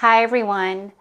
Hi everyone.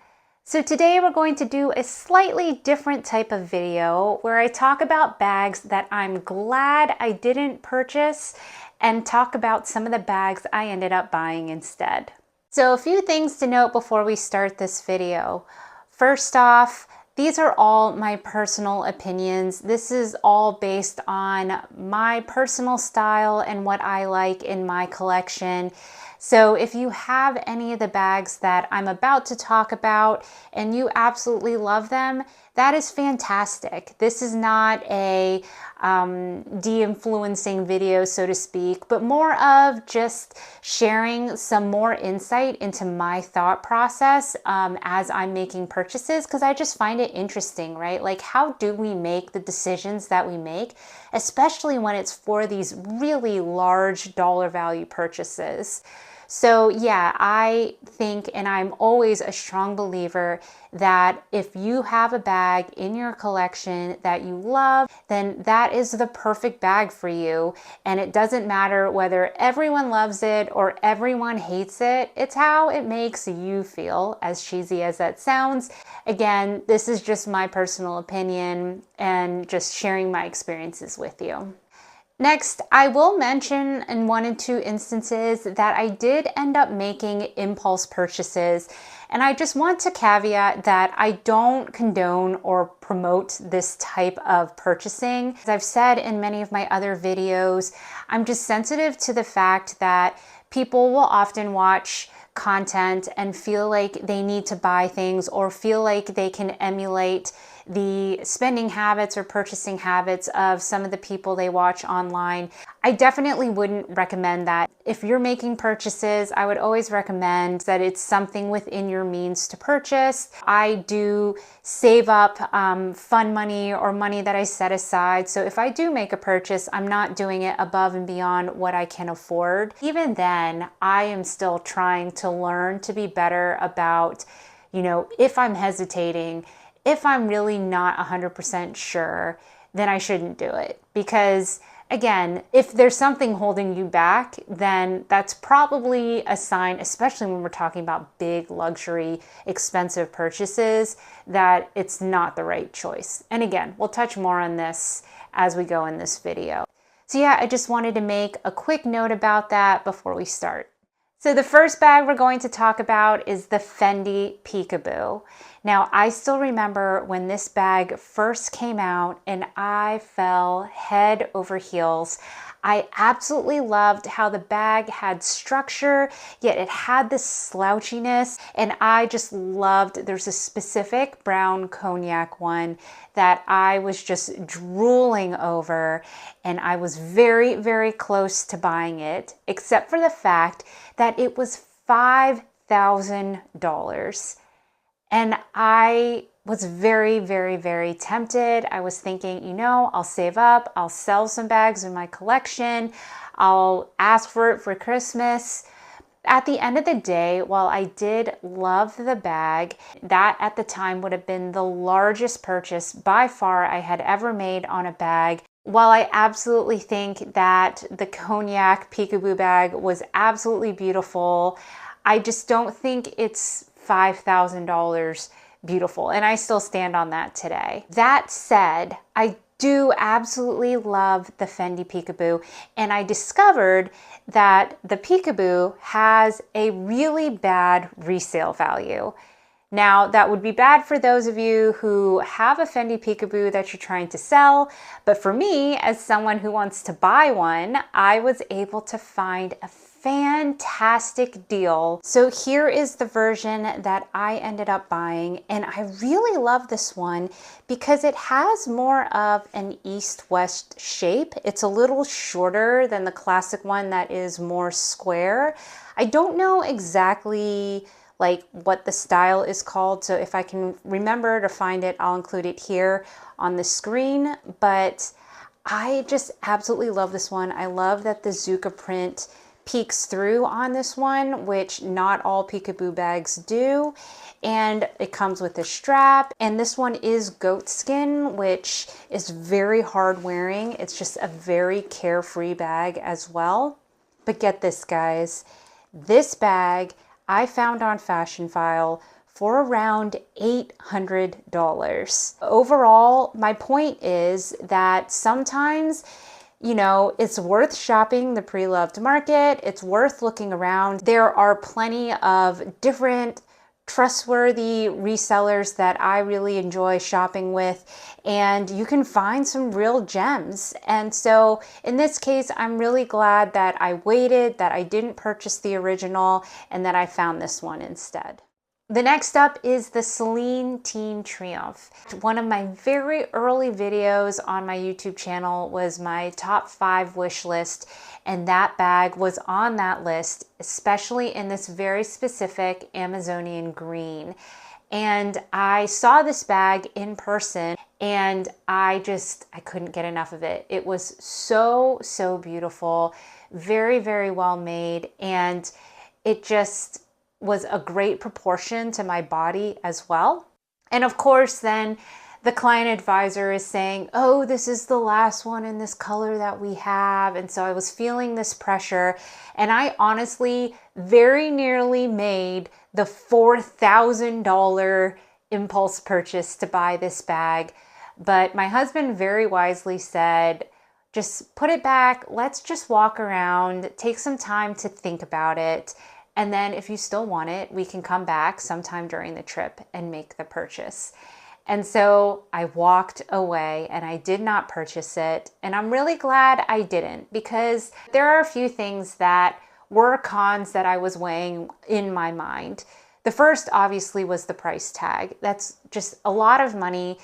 So today we're going to do a slightly different type of video where I talk about bags that I'm glad I didn't purchase and talk about some of the bags I ended up buying instead. So a few things to note before we start this video. First off, these are all my personal opinions. This is all based on my personal style and what I like in my collection. So if you have any of the bags that I'm about to talk about and you absolutely love them, that is fantastic. This is not a de-influencing video, so to speak, but more of just sharing some more insight into my thought process as I'm making purchases, because I just find it interesting, right? Like, how do we make the decisions that we make, especially when it's for these really large dollar value purchases? So yeah, I think, and I'm always a strong believer that if you have a bag in your collection that you love, then that is the perfect bag for you. And it doesn't matter whether everyone loves it or everyone hates it. It's how it makes you feel, as cheesy as that sounds. Again, this is just my personal opinion and just sharing my experiences with you. Next, I will mention in one and two instances that I did end up making impulse purchases. And I just want to caveat that I don't condone or promote this type of purchasing. As I've said in many of my other videos, I'm just sensitive to the fact that people will often watch content and feel like they need to buy things or feel like they can emulate the spending habits or purchasing habits of some of the people they watch online. I definitely wouldn't recommend that. If you're making purchases, I would always recommend that it's something within your means to purchase. I do save up fund money or money that I set aside. So if I do make a purchase, I'm not doing it above and beyond what I can afford. Even then, I am still trying to learn to be better about, if I'm hesitating, if I'm really not 100% sure, then I shouldn't do it. Because again, if there's something holding you back, then that's probably a sign, especially when we're talking about big luxury, expensive purchases, that it's not the right choice. And again, we'll touch more on this as we go in this video. So yeah, I just wanted to make a quick note about that before we start. So the first bag we're going to talk about is the Fendi Peekaboo. Now, I still remember when this bag first came out and I fell head over heels. I absolutely loved how the bag had structure, yet it had this slouchiness, and I just loved, there's a specific brown cognac one that I was just drooling over, and I was very, very close to buying it, except for the fact that it was $5,000. And I was very, very, very tempted. I was thinking, I'll save up, I'll sell some bags in my collection, I'll ask for it for Christmas. At the end of the day, while I did love the bag, that at the time would have been the largest purchase by far I had ever made on a bag. While I absolutely think that the cognac peekaboo bag was absolutely beautiful, I just don't think it's $5,000 beautiful, and I still stand on that today. That said, I do absolutely love the Fendi Peekaboo, and I discovered that the Peekaboo has a really bad resale value. Now, that would be bad for those of you who have a Fendi Peekaboo that you're trying to sell, but for me, as someone who wants to buy one, I was able to find a fantastic deal. So here is the version that I ended up buying, and I really love this one because it has more of an east-west shape. It's a little shorter than the classic one that is more square. I don't know exactly what the style is called, so if I can remember to find it, I'll include it here on the screen. But I just absolutely love this one. I love that the Zucca print peeks through on this one, which not all peekaboo bags do, and it comes with a strap, and this one is goat skin, which is very hard wearing. It's just a very carefree bag as well. But get this, guys, this bag I found on Fashion File for around $800. Overall, my point is that sometimes, you know, it's worth shopping the pre-loved market. It's worth looking around. There are plenty of different trustworthy resellers that I really enjoy shopping with, and you can find some real gems. And so in this case, I'm really glad that I waited, that I didn't purchase the original, and that I found this one instead. The next up is the Celine Teen Triomphe. One of my very early videos on my YouTube channel was my top 5 wish list, and that bag was on that list, especially in this very specific Amazonian green. And I saw this bag in person and I couldn't get enough of it. It was so, so beautiful, very, very well made, and it just was a great proportion to my body as well. And of course, then the client advisor is saying, oh, this is the last one in this color that we have. And so I was feeling this pressure. And I honestly very nearly made the $4,000 impulse purchase to buy this bag. But my husband very wisely said, just put it back. Let's just walk around, take some time to think about it. And then if you still want it, we can come back sometime during the trip and make the purchase. And so I walked away and I did not purchase it. And I'm really glad I didn't, because there are a few things that were cons that I was weighing in my mind. The first obviously was the price tag. That's just a lot of money.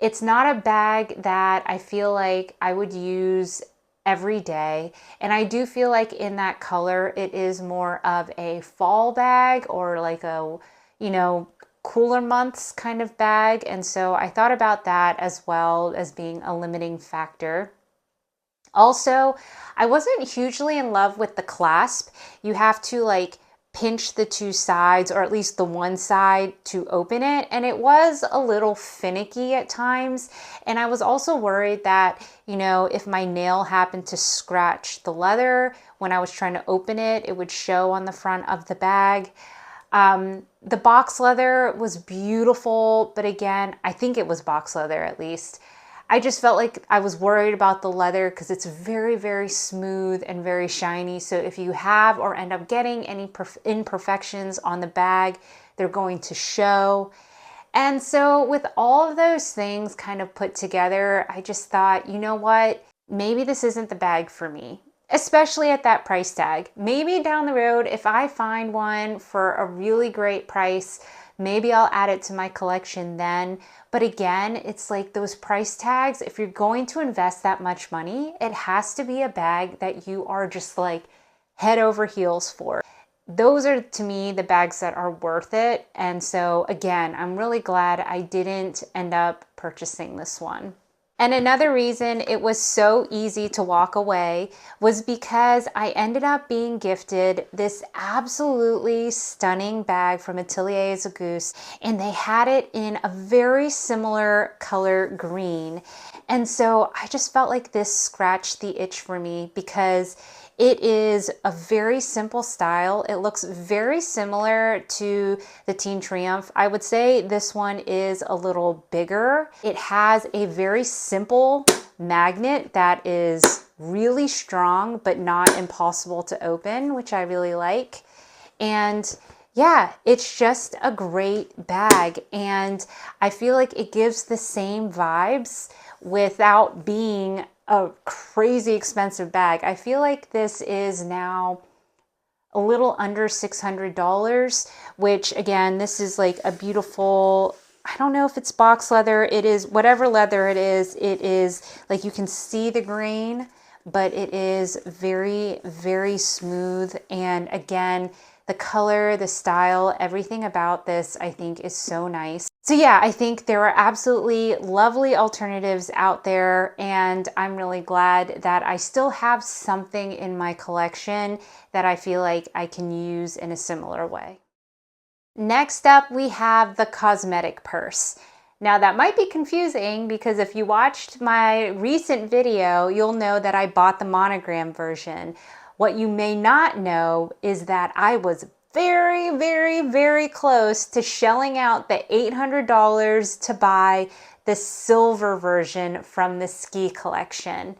It's not a bag that I feel like I would use every day. And I do feel like in that color, it is more of a fall bag or like a, you know, cooler months kind of bag. And so I thought about that as well as being a limiting factor. Also, I wasn't hugely in love with the clasp. You have to like pinch the two sides, or at least the one side, to open it. And it was a little finicky at times. And I was also worried that, you know, if my nail happened to scratch the leather when I was trying to open it, it would show on the front of the bag. The box leather was beautiful, but again, I think it was box leather at least. I just felt like I was worried about the leather because it's very, very smooth and very shiny. So if you have or end up getting any imperfections on the bag, they're going to show. And so with all of those things kind of put together, I just thought, you know what? Maybe this isn't the bag for me, especially at that price tag. Maybe down the road, if I find one for a really great price, maybe I'll add it to my collection then. But again, it's like those price tags, if you're going to invest that much money, it has to be a bag that you are just like head over heels for. Those are, to me, the bags that are worth it. And so again, I'm really glad I didn't end up purchasing this one. And another reason it was so easy to walk away was because I ended up being gifted this absolutely stunning bag from Ateliers Auguste, and they had it in a very similar color green. And so I just felt like this scratched the itch for me because it is a very simple style. It looks very similar to the Teen Triomphe. I would say this one is a little bigger. It has a very simple magnet that is really strong but not impossible to open, which I really like. And yeah, it's just a great bag. And I feel like it gives the same vibes without being a crazy expensive bag. I feel like this is now a little under $600, which again, this is like a beautiful, I don't know if it's box leather. It is whatever leather it is like you can see the grain, but it is very, very smooth. And again, the color, the style, everything about this I think is so nice. So yeah, I think there are absolutely lovely alternatives out there, and I'm really glad that I still have something in my collection that I feel like I can use in a similar way. Next up, we have the cosmetic purse. Now that might be confusing because if you watched my recent video, you'll know that I bought the monogram version. What you may not know is that I was very, very, very close to shelling out the $800 to buy the silver version from the ski collection.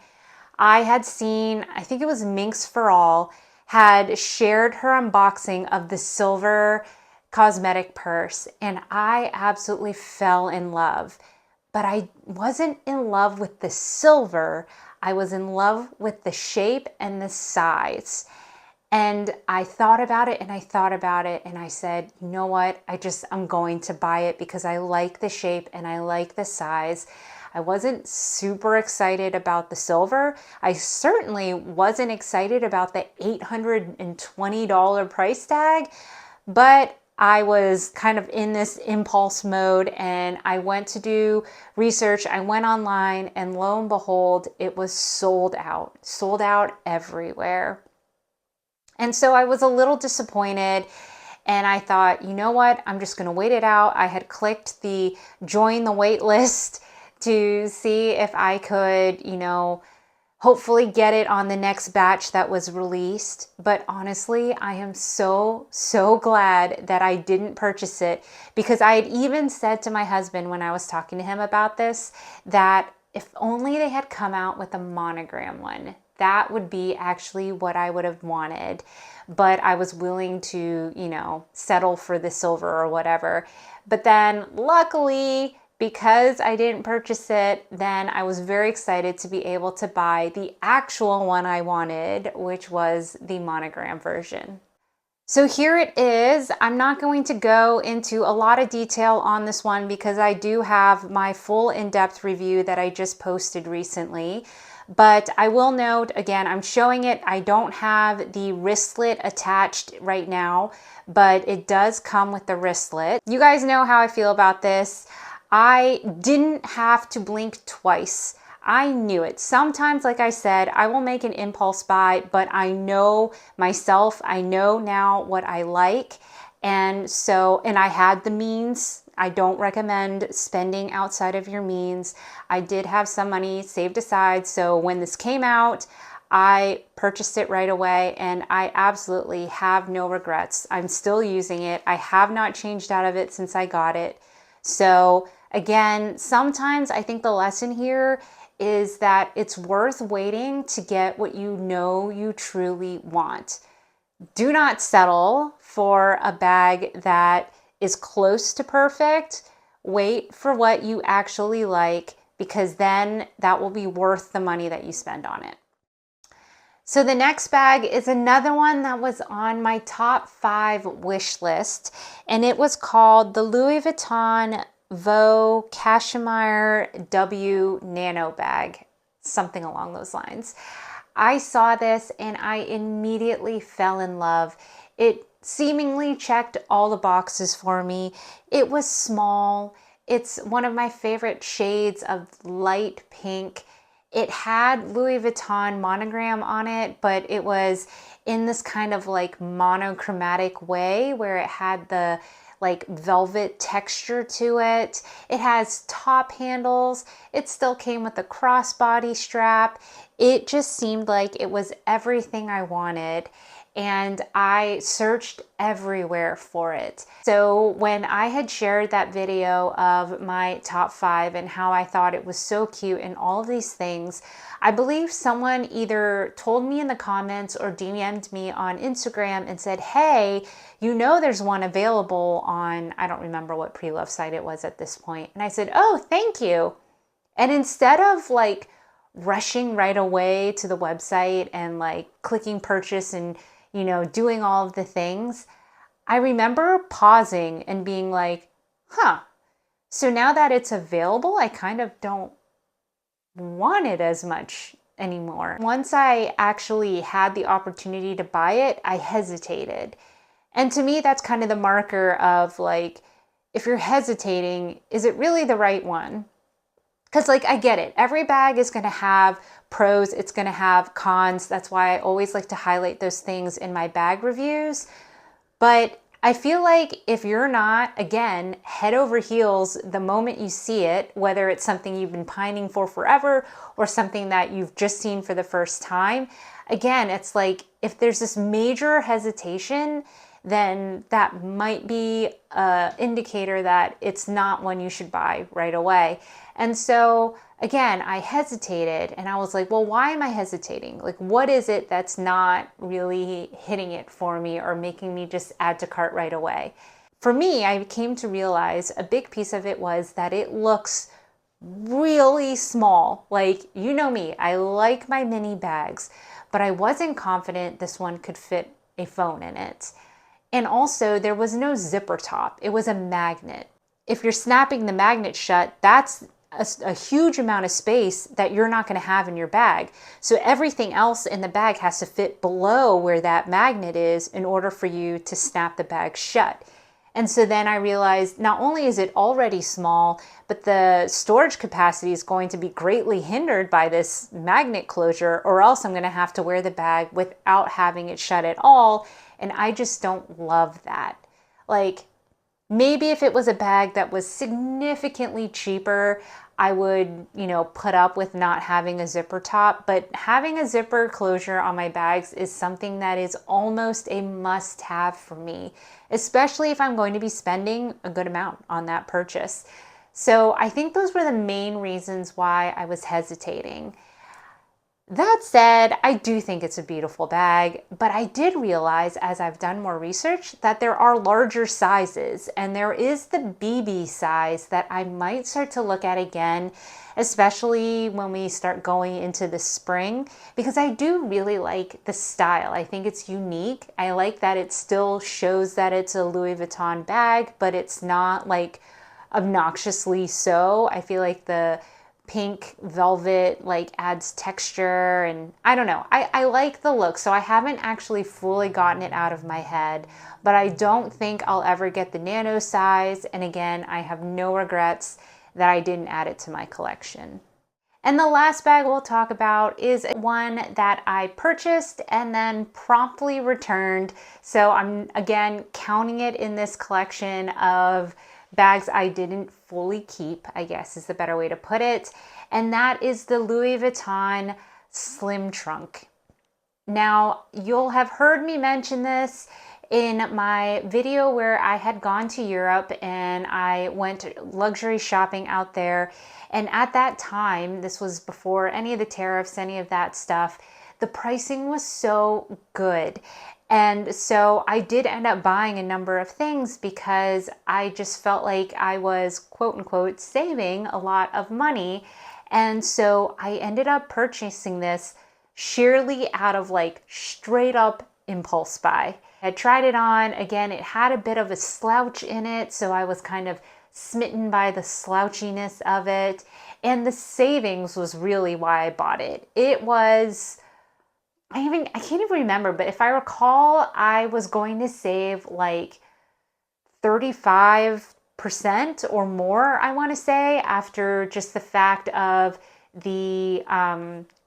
I had seen, I think it was Minx for All, had shared her unboxing of the silver cosmetic purse, and I absolutely fell in love. But I wasn't in love with the silver. I was in love with the shape and the size. And I thought about it and I thought about it and I said, you know what? I'm going to buy it because I like the shape and I like the size. I wasn't super excited about the silver. I certainly wasn't excited about the $820 price tag, but I was kind of in this impulse mode and I went to do research. I went online and lo and behold, it was sold out everywhere. And so I was a little disappointed and I thought, you know what? I'm just going to wait it out. I had clicked the join the wait list to see if I could, hopefully get it on the next batch that was released. But honestly, I am so, so glad that I didn't purchase it, because I had even said to my husband when I was talking to him about this, that if only they had come out with a monogram one, that would be actually what I would have wanted. But I was willing to, settle for the silver or whatever. But then luckily, because I didn't purchase it, then I was very excited to be able to buy the actual one I wanted, which was the monogram version. So here it is. I'm not going to go into a lot of detail on this one because I do have my full in-depth review that I just posted recently. But I will note, again, I'm showing it. I don't have the wristlet attached right now, but it does come with the wristlet. You guys know how I feel about this. I didn't have to blink twice. I knew it. Sometimes, like I said, I will make an impulse buy, but I know myself. I know now what I like. And I had the means. I don't recommend spending outside of your means. I did have some money saved aside. So when this came out, I purchased it right away and I absolutely have no regrets. I'm still using it. I have not changed out of it since I got it. So again, sometimes I think the lesson here is that it's worth waiting to get what you know you truly want. Do not settle for a bag that is close to perfect. Wait for what you actually like, because then that will be worth the money that you spend on it. So the next bag is another one that was on my top 5 wish list, and it was called the Louis Vuitton Vo Cashmere W Nano Bag, something along those lines. I saw this and I immediately fell in love. It seemingly checked all the boxes for me. It was small. It's one of my favorite shades of light pink. It had Louis Vuitton monogram on it, but it was in this kind of like monochromatic way where it had the like velvet texture to it. It has top handles. It still came with a crossbody strap. It just seemed like it was everything I wanted. And I searched everywhere for it. So when I had shared that video of my top 5 and how I thought it was so cute and all of these things, I believe someone either told me in the comments or DM'd me on Instagram and said, hey, there's one available on, I don't remember what pre-love site it was at this point. And I said, oh, thank you. And instead of like rushing right away to the website and like clicking purchase and doing all of the things, I remember pausing and being like, so now that it's available, I kind of don't want it as much anymore. Once I actually had the opportunity to buy it, I hesitated. And to me, that's kind of the marker of like, if you're hesitating, is it really the right one? Because like, I get it. Every bag is going to have pros. It's going to have cons. That's why I always like to highlight those things in my bag reviews. But I feel like if you're not, again, head over heels the moment you see it, whether it's something you've been pining for forever or something that you've just seen for the first time, again, it's like if there's this major hesitation, then that might be an indicator that it's not one you should buy right away. And so again, I hesitated and I was like, well, why am I hesitating? Like, what is it that's not really hitting it for me or making me just add to cart right away? For me, I came to realize a big piece of it was that it looks really small. Like, you know me, I like my mini bags, but I wasn't confident this one could fit a phone in it. And also, there was no zipper top, it was a magnet. If you're snapping the magnet shut, that's a huge amount of space that you're not going to have in your bag. So everything else in the bag has to fit below where that magnet is in order for you to snap the bag shut. And so then I realized not only is it already small, but the storage capacity is going to be greatly hindered by this magnet closure, or else I'm going to have to wear the bag without having it shut at all. And I just don't love that. Like, maybe if it was a bag that was significantly cheaper, I would, put up with not having a zipper top, but having a zipper closure on my bags is something that is almost a must-have for me, especially if I'm going to be spending a good amount on that purchase. So I think those were the main reasons why I was hesitating. That said, I do think it's a beautiful bag, but I did realize as I've done more research that there are larger sizes, and there is the BB size that I might start to look at again, especially when we start going into the spring, because I do really like the style. I think it's unique. I like that it still shows that it's a Louis Vuitton bag, but it's not like obnoxiously so. I feel like the pink velvet like adds texture, and I don't know. I like the look, so I haven't actually fully gotten it out of my head, but I don't think I'll ever get the nano size. And again, I have no regrets that I didn't add it to my collection. And the last bag we'll talk about is one that I purchased and then promptly returned. So I'm again counting it in this collection of bags I didn't fully keep, I guess is the better way to put it. And that is the Louis Vuitton Slim Trunk. Now, you'll have heard me mention this in my video where I had gone to Europe and I went luxury shopping out there. And at that time, this was before any of the tariffs, any of that stuff, the pricing was so good. And so I did end up buying a number of things because I just felt like I was, quote unquote, saving a lot of money. And so I ended up purchasing this sheerly out of like straight up impulse buy. I tried it on. Again, it had a bit of a slouch in it, so I was kind of smitten by the slouchiness of it. And the savings was really why I bought it. It was, I can't even remember, but if I recall, I was going to save like 35% or more, I want to say, after just the fact of the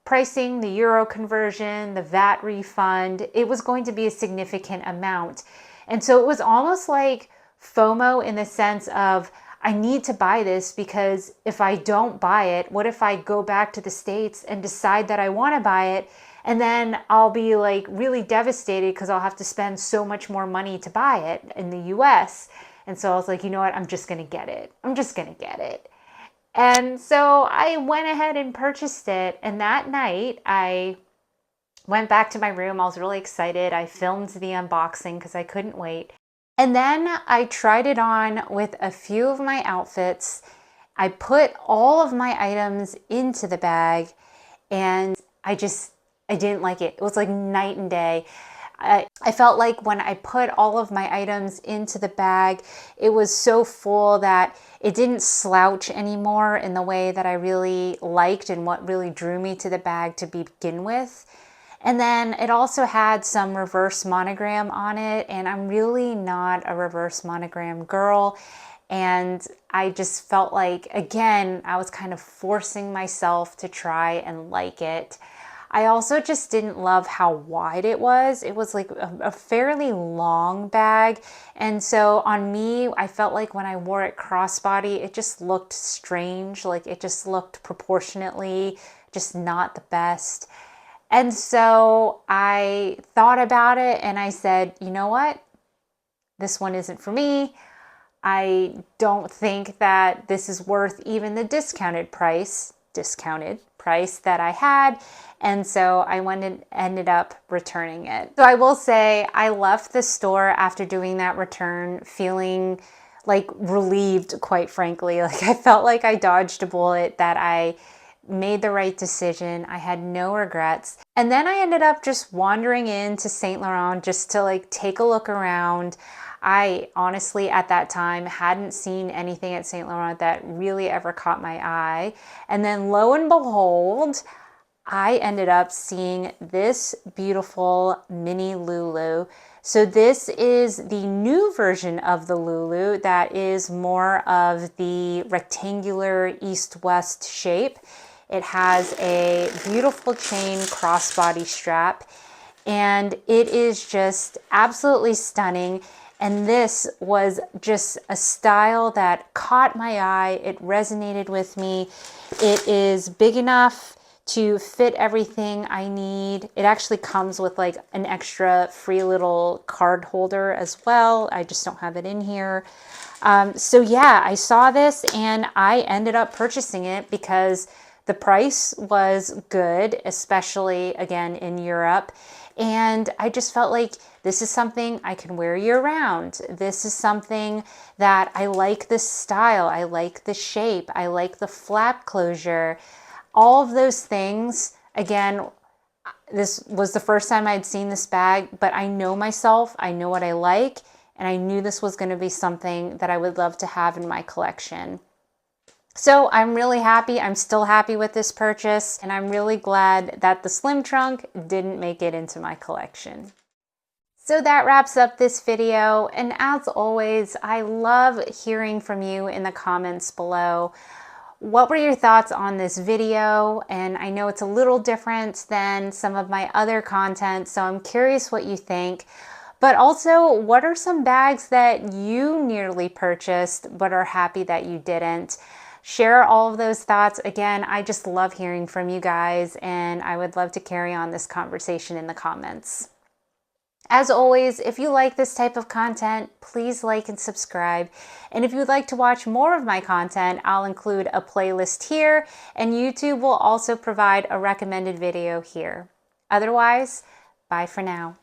pricing, the euro conversion, the VAT refund. It was going to be a significant amount. And so it was almost like FOMO in the sense of, I need to buy this because if I don't buy it, what if I go back to the States and decide that I want to buy it? And then I'll be like really devastated because I'll have to spend so much more money to buy it in the US. And so I was like, you know what? I'm just going to get it. I'm just going to get it. And so I went ahead and purchased it. And that night I went back to my room. I was really excited. I filmed the unboxing because I couldn't wait. And then I tried it on with a few of my outfits. I put all of my items into the bag and I didn't like it. It was like night and day. I felt like when I put all of my items into the bag, it was so full that it didn't slouch anymore in the way that I really liked and what really drew me to the bag to begin with. And then it also had some reverse monogram on it, and I'm really not a reverse monogram girl. And I just felt like, again, I was kind of forcing myself to try and like it. I also just didn't love how wide it was. It was like a fairly long bag. And so on me, I felt like when I wore it crossbody, it just looked strange. Like it just looked proportionately just not the best. And so I thought about it and I said, you know what? this one isn't for me. I don't think that this is worth even the discounted price that I had. And so I went and ended up returning it. So I will say I left the store after doing that return feeling like relieved, quite frankly. Like I felt like I dodged a bullet, that I made the right decision. I had no regrets. And then I ended up just wandering into Saint Laurent just to like take a look around. I honestly at that time hadn't seen anything at Saint Laurent that really ever caught my eye. And then lo and behold, I ended up seeing this beautiful mini Lulu. So this is the new version of the Lulu that is more of the rectangular east-west shape. It has a beautiful chain crossbody strap, and it is just absolutely stunning. And this was just a style that caught my eye. It resonated with me. It is big enough to fit everything I need. It actually comes with like an extra free little card holder as well. I just don't have it in here. So yeah, I saw this and I ended up purchasing it because the price was good, especially again in Europe. And I just felt like this is something I can wear year round. This is something that I like the style. I like the shape. I like the flap closure. All of those things, again, this was the first time I'd seen this bag, but I know myself, I know what I like, and I knew this was going to be something that I would love to have in my collection. So I'm really happy. I'm still happy with this purchase, and I'm really glad that the slim trunk didn't make it into my collection. So that wraps up this video, and as always, I love hearing from you in the comments below. What were your thoughts on this video? And I know it's a little different than some of my other content, so I'm curious what you think. But also, what are some bags that you nearly purchased but are happy that you didn't? Share all of those thoughts. Again, I just love hearing from you guys, and I would love to carry on this conversation in the comments. As always, if you like this type of content, please like and subscribe. And if you'd like to watch more of my content, I'll include a playlist here, and YouTube will also provide a recommended video here. Otherwise, bye for now.